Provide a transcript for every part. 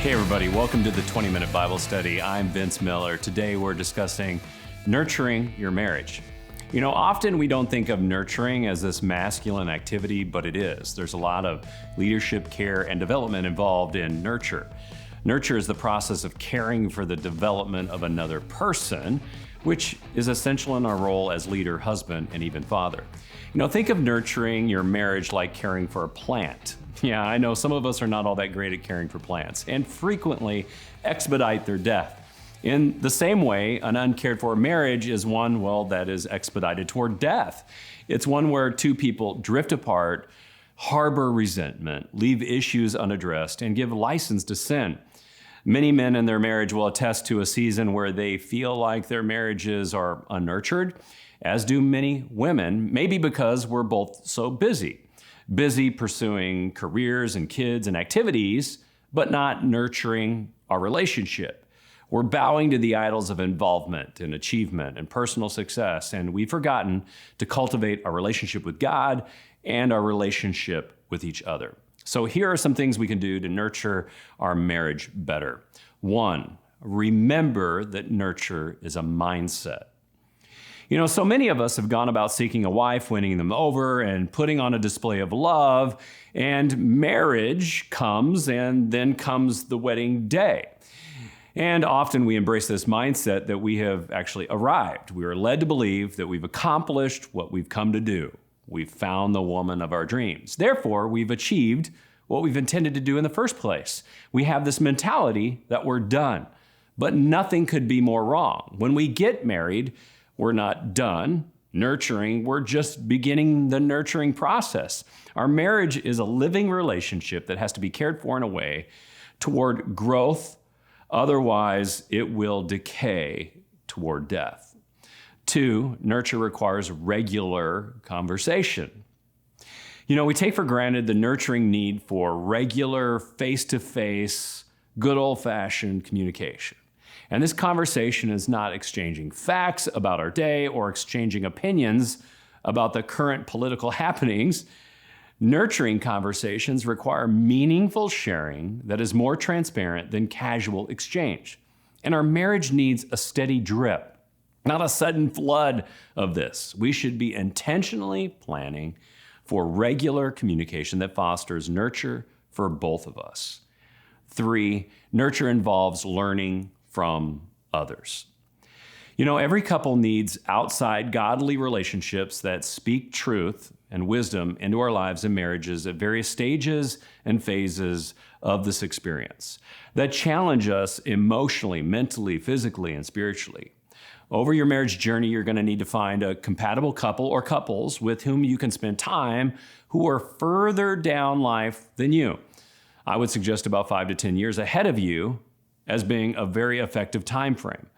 Hey everybody, welcome to the 20-Minute Bible Study. I'm Vince Miller. Today we're discussing nurturing your marriage. You know, often we don't think of nurturing as this masculine activity, but it is. There's a lot of leadership, care, and development involved in nurture. Nurture is the process of caring for the development of another person, which is essential in our role as leader, husband, and even father. You know, think of nurturing your marriage like caring for a plant. Yeah, I know some of us are not all that great at caring for plants and frequently expedite their death. In the same way, an uncared for marriage is one, well, that is expedited toward death. It's one where two people drift apart, harbor resentment, leave issues unaddressed, and give license to sin. Many men in their marriage will attest to a season where they feel like their marriages are unnurtured, as do many women, maybe because we're both so busy pursuing careers and kids and activities, but not nurturing our relationship. We're bowing to the idols of involvement and achievement and personal success, and we've forgotten to cultivate our relationship with God and our relationship with each other. So here are some things we can do to nurture our marriage better. 1, remember that nurture is a mindset. You know, so many of us have gone about seeking a wife, winning them over, and putting on a display of love, and marriage comes, and then comes the wedding day. And often we embrace this mindset that we have actually arrived. We are led to believe that we've accomplished what we've come to do. We've found the woman of our dreams. Therefore, we've achieved what we've intended to do in the first place. We have this mentality that we're done, but nothing could be more wrong. When we get married, we're not done nurturing, we're just beginning the nurturing process. Our marriage is a living relationship that has to be cared for in a way toward growth, otherwise it will decay toward death. 2, nurture requires regular conversation. You know, we take for granted the nurturing need for regular, face-to-face, good old-fashioned communication. And this conversation is not exchanging facts about our day or exchanging opinions about the current political happenings. Nurturing conversations require meaningful sharing that is more transparent than casual exchange. And our marriage needs a steady drip, not a sudden flood of this. We should be intentionally planning for regular communication that fosters nurture for both of us. 3, nurture involves learning from others. You know, every couple needs outside godly relationships that speak truth and wisdom into our lives and marriages at various stages and phases of this experience that challenge us emotionally, mentally, physically, and spiritually. Over your marriage journey, you're going to need to find a compatible couple or couples with whom you can spend time who are further down life than you. I would suggest about 5 to 10 years ahead of you as being a very effective time frame.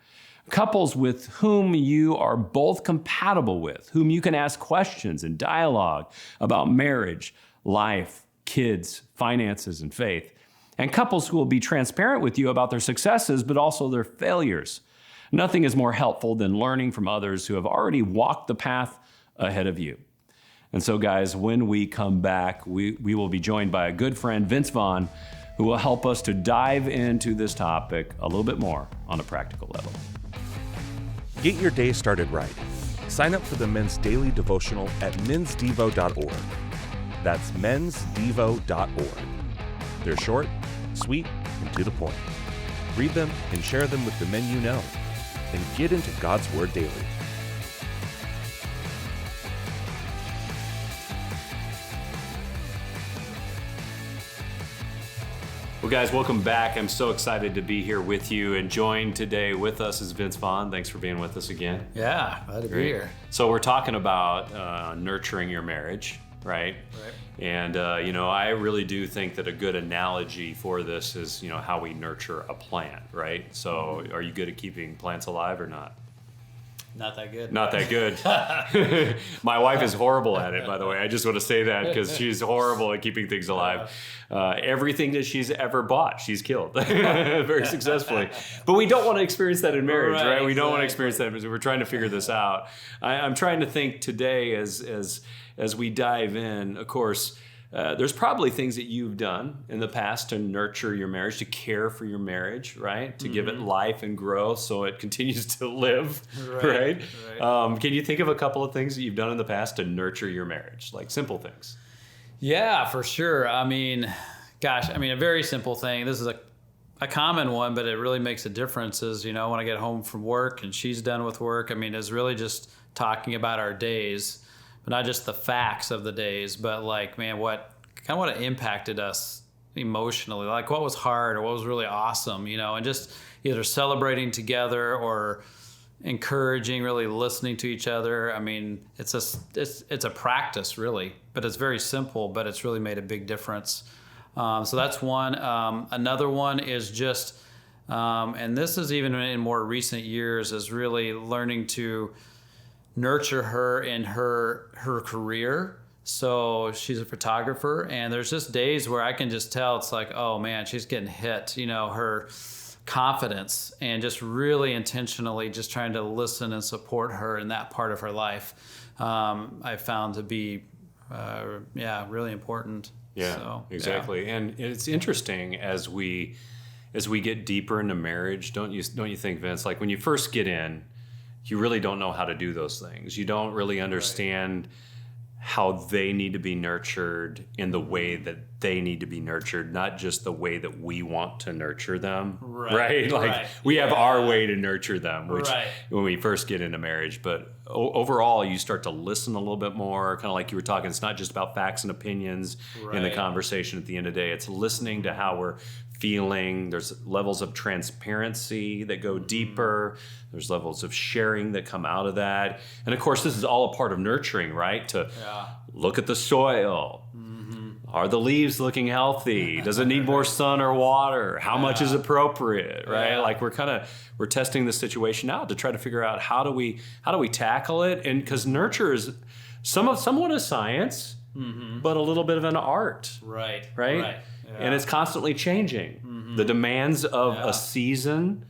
Couples with whom you are both compatible with, whom you can ask questions and dialogue about marriage, life, kids, finances, and faith. And couples who will be transparent with you about their successes, but also their failures. Nothing is more helpful than learning from others who have already walked the path ahead of you. And so guys, when we come back, we will be joined by a good friend, Vince Vaughan, who will help us to dive into this topic a little bit more on a practical level. Get your day started right. Sign up for the Men's Daily Devotional at mensdevo.org. That's mensdevo.org. They're short, sweet, and to the point. Read them and share them with the men you know. And get into God's Word daily. Well, guys, welcome back. I'm so excited to be here with you, and joined today with us is Vince Vaughan. Thanks for being with us again. Yeah, glad to be here. So we're talking about nurturing your marriage, right? And, you know, I really do think that a good analogy for this is, you know, how we nurture a plant, right? So are you good at keeping plants alive or not? Not that good. Not that good. My wife is horrible at it, by the way. I just want to say that because she's horrible at keeping things alive. Everything that she's ever bought, she's killed very successfully. But we don't want to experience that in marriage, right? We don't want to experience that. We're trying to figure this out. I'm trying to think today as we dive in, of course, there's probably things that you've done in the past to nurture your marriage, to care for your marriage, right? To give it life and growth so it continues to live, right? Can you think of a couple of things that you've done in the past to nurture your marriage, like simple things? Yeah, for sure. I mean, a very simple thing. This is a common one, but it really makes a difference is, when I get home from work and she's done with work, is really just talking about our days. But not just the facts of the days, but like, man, what impacted us emotionally, like what was hard or what was really awesome, and just either celebrating together or encouraging, really listening to each other. It's a practice really, but it's very simple, but it's really made a big difference. So that's one. Another one is just, and this is even in more recent years, is really learning to nurture her in her career. So she's a photographer, and there's just days where I can just tell it's like, oh man, she's getting hit, her confidence, and just really intentionally just trying to listen and support her in that part of her life. I found to be, really important. Yeah, so, exactly. Yeah. And it's interesting as we get deeper into marriage, don't you think, Vince, like when you first get in, you really don't know how to do those things. You don't really understand how they need to be nurtured in the way that they need to be nurtured, not just the way that we want to nurture them, right? Like we have our way to nurture them, which when we first get into marriage. But overall, you start to listen a little bit more, kind of like you were talking. It's not just about facts and opinions in the conversation at the end of the day. It's listening to how we're feeling. There's levels of transparency that go deeper. There's levels of sharing that come out of that. And of course, this is all a part of nurturing, right? To look at the soil. Are the leaves looking healthy? Does it need more sun or water? How much is appropriate, right? Like we're testing the situation out to try to figure out how do we tackle it? And because nurture is somewhat a science, but a little bit of an art. Right. Yeah. And it's constantly changing. The demands of a season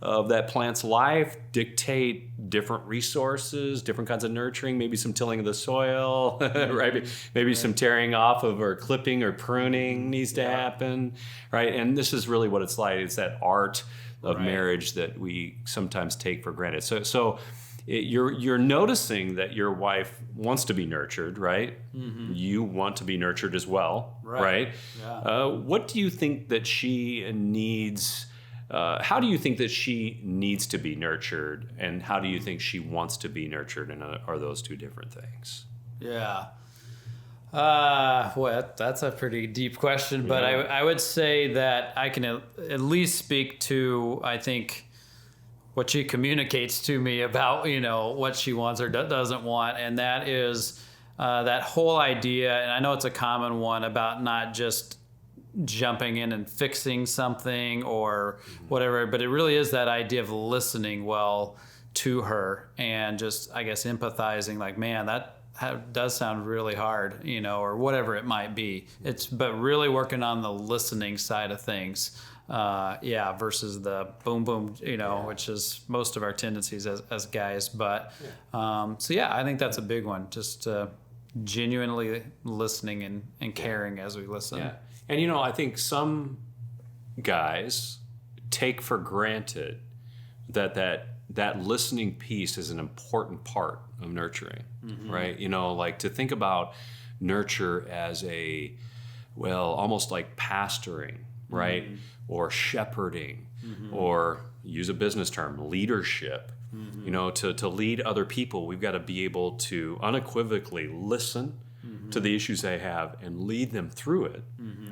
of that plant's life dictate different resources, different kinds of nurturing, maybe some tilling of the soil, right? Maybe some tearing off of or clipping or pruning needs to happen, right? And this is really what it's like. It's that art of marriage that we sometimes take for granted. So you're noticing that your wife wants to be nurtured, right? You want to be nurtured as well, right? Yeah. What do you think that she needs? How do you think that she needs to be nurtured, and how do you think she wants to be nurtured, and are those two different things? Yeah. Well, that's a pretty deep question, but I would say that I can at least speak to, I think, what she communicates to me about, what she wants or doesn't want. And that is that whole idea, and I know it's a common one, about not just jumping in and fixing something or whatever, but it really is that idea of listening well to her and just, I guess, empathizing, like, man, that does sound really hard, or whatever it might be. But really working on the listening side of things. Versus the boom, boom, which is most of our tendencies as guys. But, I think that's a big one. Just genuinely listening and caring as we listen. Yeah. And, I think some guys take for granted that listening piece is an important part of nurturing, right? Like to think about nurture as almost like pastoring, right? Or shepherding, or use a business term, leadership. To lead other people, we've got to be able to unequivocally listen to the issues they have and lead them through it.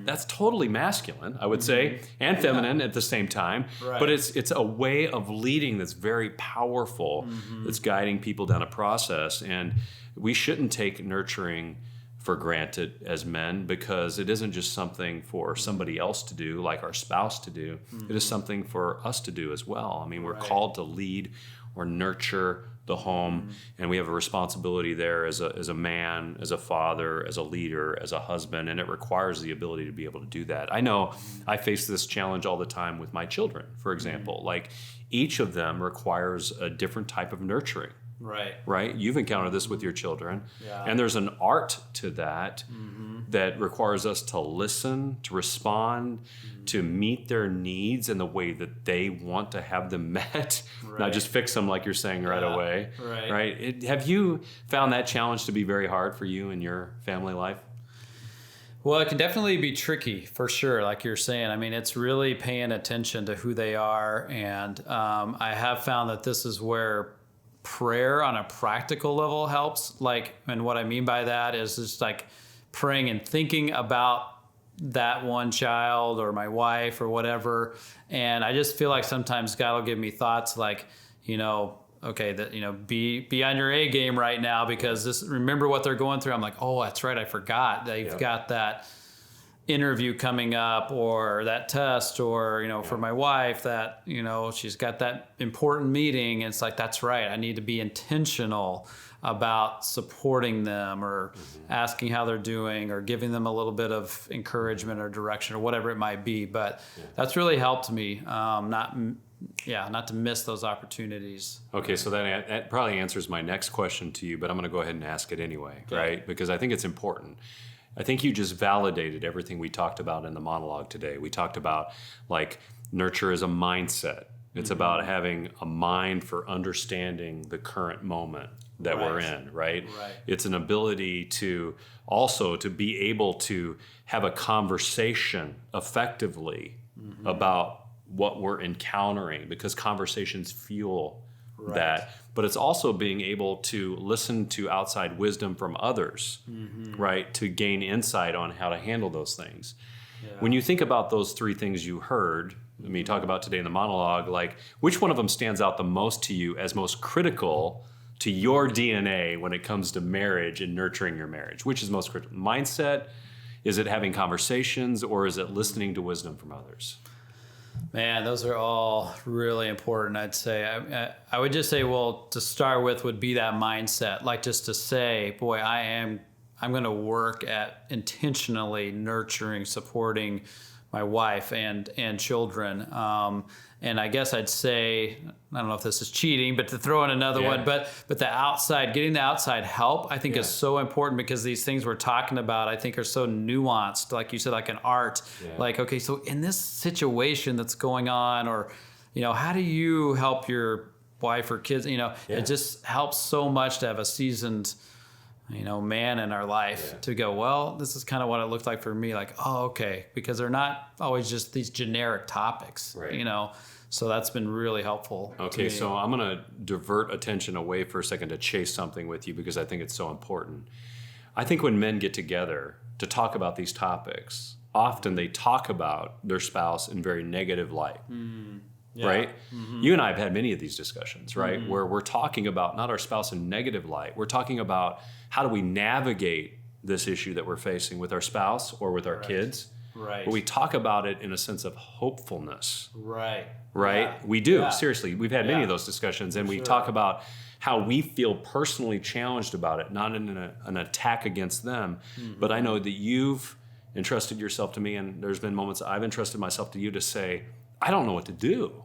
That's totally masculine, I would say, and feminine at the same time. Right. But it's a way of leading that's very powerful, that's guiding people down a process. And we shouldn't take nurturing for granted as men, because it isn't just something for somebody else to do, like our spouse to do. It is something for us to do as well. We're called to lead or nurture the home, and we have a responsibility there as a man, as a father, as a leader, as a husband, and it requires the ability to be able to do that. I know I face this challenge all the time with my children, for example. Like each of them requires a different type of nurturing. Right. Right? You've encountered this with your children. Yeah. And there's an art to that that requires us to listen, to respond, to meet their needs in the way that they want to have them met, not just fix them like you're saying right away. Right? Have you found that challenge to be very hard for you in your family life? Well, it can definitely be tricky for sure, like you're saying. I mean, it's really paying attention to who they are. And I have found that this is where prayer on a practical level helps. Like, and what I mean by that is just like praying and thinking about that one child or my wife or whatever. And I just feel like sometimes God will give me thoughts like, okay, that, be on your A game right now, because remember what they're going through. I'm like, oh, that's right, I forgot. They've got that interview coming up, or that test, or, for my wife that, she's got that important meeting. And it's like, that's right, I need to be intentional about supporting them, or asking how they're doing, or giving them a little bit of encouragement or direction or whatever it might be. But that's really helped me not to miss those opportunities. Okay, so that probably answers my next question to you, but I'm going to go ahead and ask it anyway, right? Because I think it's important. I think you just validated everything we talked about in the monologue today. We talked about like nurture as a mindset. It's about having a mind for understanding the current moment that we're in, right? It's an ability to also to be able to have a conversation effectively about what we're encountering, because conversations fuel that. But it's also being able to listen to outside wisdom from others, right? To gain insight on how to handle those things. When you think about those three things you heard, talk about today in the monologue, like which one of them stands out the most to you as most critical to your DNA when it comes to marriage and nurturing your marriage? Which is most critical? Mindset? Is it having conversations, or is it listening to wisdom from others? Man, those are all really important, I'd say. I would just say, well, to start with would be that mindset. Like just to say, boy, I'm going to work at intentionally nurturing, supporting my wife and children. And I guess I'd say, I don't know if this is cheating, but to throw in another one, but getting the outside help, I think is so important, because these things we're talking about, I think, are so nuanced, like you said, like an art. Like, okay, so in this situation that's going on, or, how do you help your wife or kids? It just helps so much to have a seasoned man in our life to go, well, this is kind of what it looked like for me. Like, oh, okay. Because they're not always just these generic topics, so that's been really helpful. Okay. So I'm going to divert attention away for a second to chase something with you, because I think it's so important. I think when men get together to talk about these topics, often they talk about their spouse in very negative light. Right? You and I have had many of these discussions, right? Where we're talking about not our spouse in negative light. We're talking about how do we navigate this issue that we're facing with our spouse or with our kids. But we talk about it in a sense of hopefulness. Right? Yeah. We do. Yeah. Seriously. We've had many of those discussions, and we talk about how we feel personally challenged about it, not in an attack against them. But I know that you've entrusted yourself to me, and there's been moments I've entrusted myself to you to say, I don't know what to do.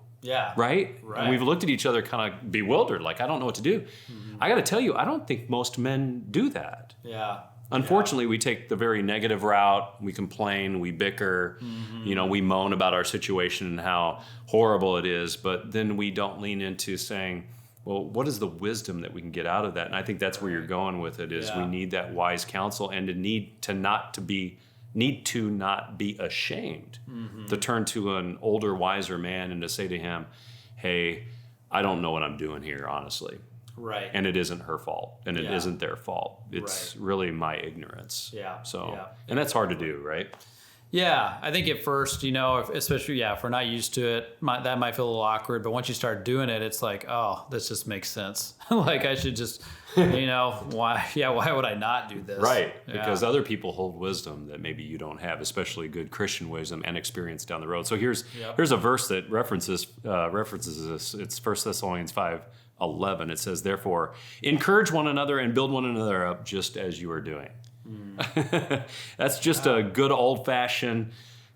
Right? And we've looked at each other kind of bewildered, like, I don't know what to do. I got to tell you, I don't think most men do that. Unfortunately, we take the very negative route. We complain, we bicker, we moan about our situation and how horrible it is, but then we don't lean into saying, well, what is the wisdom that we can get out of that? And I think that's where you're going with it, is we need that wise counsel, and to need to not be ashamed to turn to an older, wiser man and to say to him, hey, I don't know what I'm doing here, honestly. And it isn't her fault, and it isn't their fault. It's really my ignorance. And that's hard to do, right? Yeah, I think at first, especially, if we're not used to it, that might feel a little awkward. But once you start doing it, it's like, oh, this just makes sense. Like, I should just, why would I not do this? Because other people hold wisdom that maybe you don't have, especially good Christian wisdom and experience down the road. So here's a verse that references this. It's 1 Thessalonians 5:11. It says, therefore, encourage one another and build one another up, just as you are doing. That's just a good old-fashioned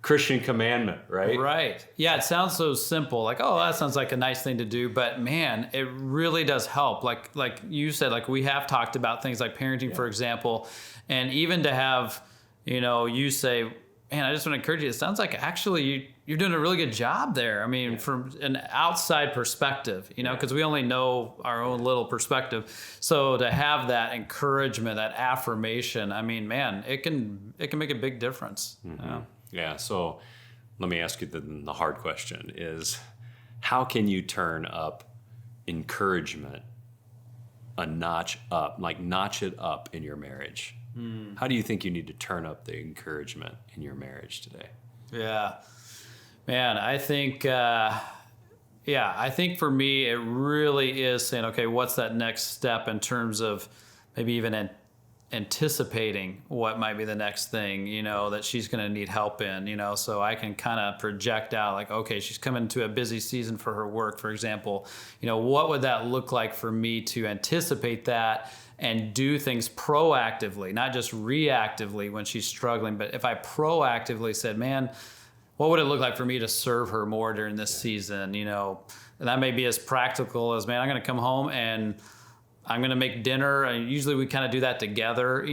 Christian commandment, right? Right. Yeah, it sounds so simple. Like, oh, that sounds like a nice thing to do, but man, it really does help. Like you said, like we have talked about things like parenting, for example, and even to have, you say, man, I just want to encourage you. It sounds like actually you're doing a really good job there. I mean, from an outside perspective, because we only know our own little perspective. So to have that encouragement, that affirmation, I mean, man, it can make a big difference. Yeah, so let me ask you the hard question is, how can you turn up encouragement a notch up, like notch it up in your marriage? How do you think you need to turn up the encouragement in your marriage today? Yeah, man, I think, I think for me, it really is saying, okay, what's that next step in terms of maybe even anticipating what might be the next thing, that she's going to need help in, so I can kind of project out like, okay, she's coming into a busy season for her work, for example, what would that look like for me to anticipate that and do things proactively, not just reactively when she's struggling, but if I proactively said, man, what would it look like for me to serve her more during this season, and that may be as practical as, man, I'm going to come home and I'm going to make dinner. And usually we kind of do that together,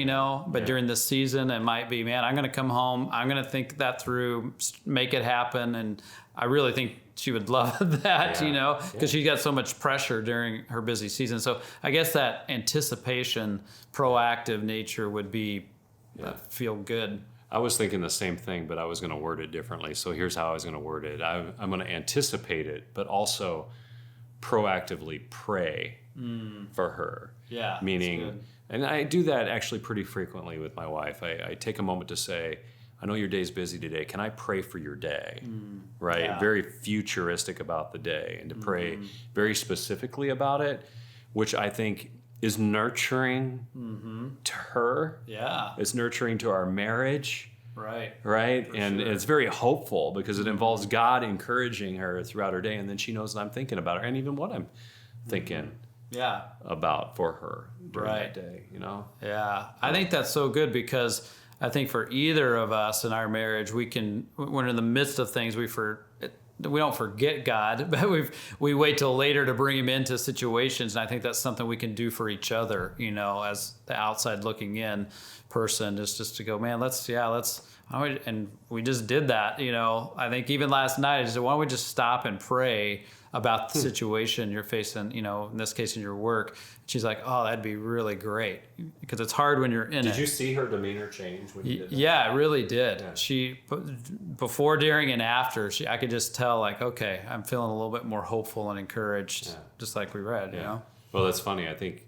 but during this season, it might be, man, I'm going to come home. I'm going to think that through, make it happen. And I really think she would love that, because she got so much pressure during her busy season. So I guess that anticipation, proactive nature would be feel good. I was thinking the same thing, but I was going to word it differently. So here's how I was going to word it. I'm going to anticipate it, but also proactively pray for her. Yeah. Meaning, and I do that actually pretty frequently with my wife. I take a moment to say, I know your day's busy today. Can I pray for your day? Right? Yeah. Very futuristic about the day, and to pray very specifically about it, which I think is nurturing to her. Yeah. It's nurturing to our marriage. Right. Right? And it's very hopeful because it involves God encouraging her throughout her day. And then she knows that I'm thinking about her and even what I'm thinking about for her during that day, Yeah. I think that's so good because I think for either of us in our marriage, when in the midst of things, we don't forget God, but we wait till later to bring him into situations. And I think that's something we can do for each other, as the outside looking in person, just to go, man, and we just did that, I think even last night, I just said, why don't we just stop and pray about the situation you're facing, in this case in your work. She's like, oh, that'd be really great. Because it's hard when you're in it. Did you see her demeanor change when you did that? Yeah, it really did. Yeah. She, before, during, and after, I could just tell, like, okay, I'm feeling a little bit more hopeful and encouraged, just like we read, Well, that's funny. I think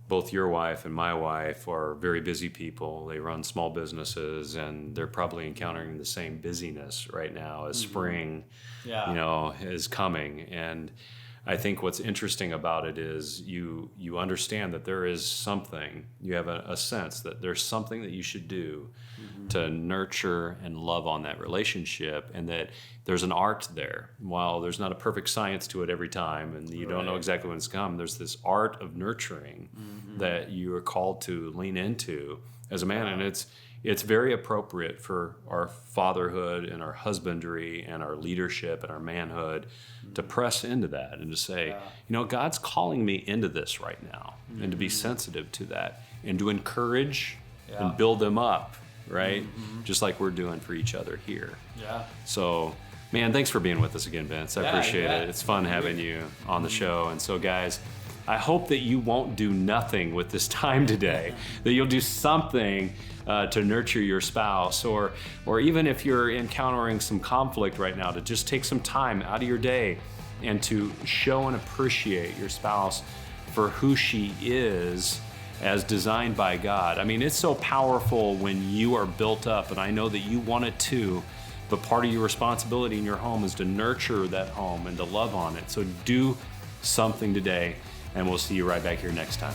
both your wife and my wife are very busy people. They run small businesses, and they're probably encountering the same busyness right now as spring, is coming. And I think what's interesting about it is you understand that there is something, you have a sense that there's something that you should do to nurture and love on that relationship, and that there's an art there. While there's not a perfect science to it every time, and you don't know exactly when it's come, there's this art of nurturing that you are called to lean into as a man. And it's very appropriate for our fatherhood and our husbandry and our leadership and our manhood to press into that and to say, God's calling me into this right now, and to be sensitive to that and to encourage and build them up, right? Just like we're doing for each other here. Yeah. So, man, thanks for being with us again, Vince. I appreciate it. It's fun having you on the show. And so, guys, I hope that you won't do nothing with this time today, that you'll do something to nurture your spouse, or even if you're encountering some conflict right now, to just take some time out of your day and to show and appreciate your spouse for who she is as designed by God. I mean, it's so powerful when you are built up, and I know that you want it too, but part of your responsibility in your home is to nurture that home and to love on it. So do something today, and we'll see you right back here next time.